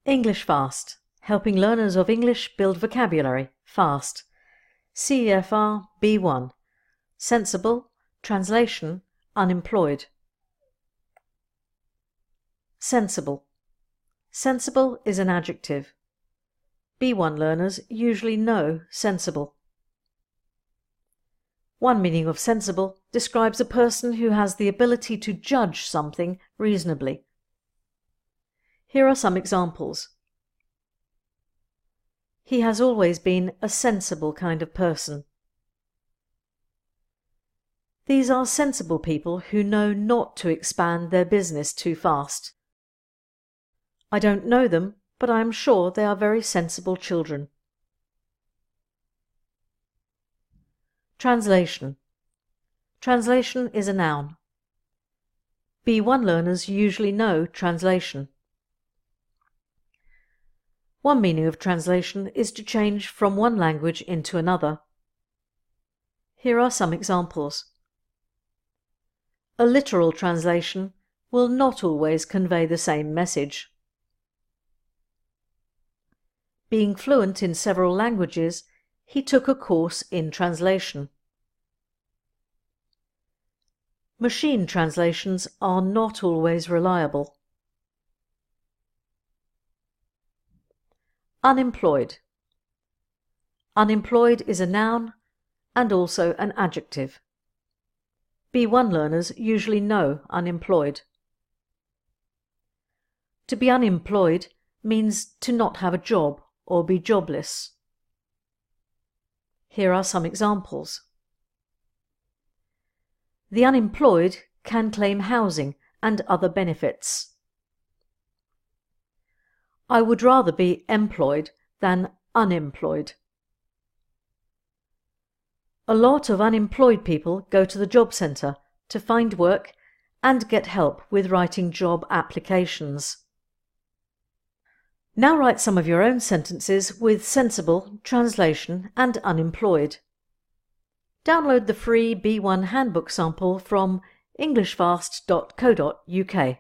English Fast, helping learners of English build vocabulary fast. CEFR B1, sensible, translation, unemployed. Sensible. Sensible is an adjective. B1 learners usually know sensible. One meaning of sensible describes a person who has the ability to judge something reasonably. Here are some examples. He has always been a sensible kind of person. These are sensible people who know not to expand their business too fast. I don't know them, but I am sure they are very sensible children. Translation. Translation is a noun. B1 learners usually know translation. One meaning of translation is to change from one language into another. Here are some examples. A literal translation will not always convey the same message. Being fluent in several languages, he took a course in translation. Machine translations are not always reliable. Unemployed. Unemployed is a noun and also an adjective. B1 learners usually know unemployed. To be unemployed means to not have a job or be jobless. Here are some examples. The unemployed can claim housing and other benefits. I would rather be employed than unemployed. A lot of unemployed people go to the job centre to find work and get help with writing job applications. Now write some of your own sentences with sensible, translation and unemployed. Download the free B1 handbook sample from englishfast.co.uk.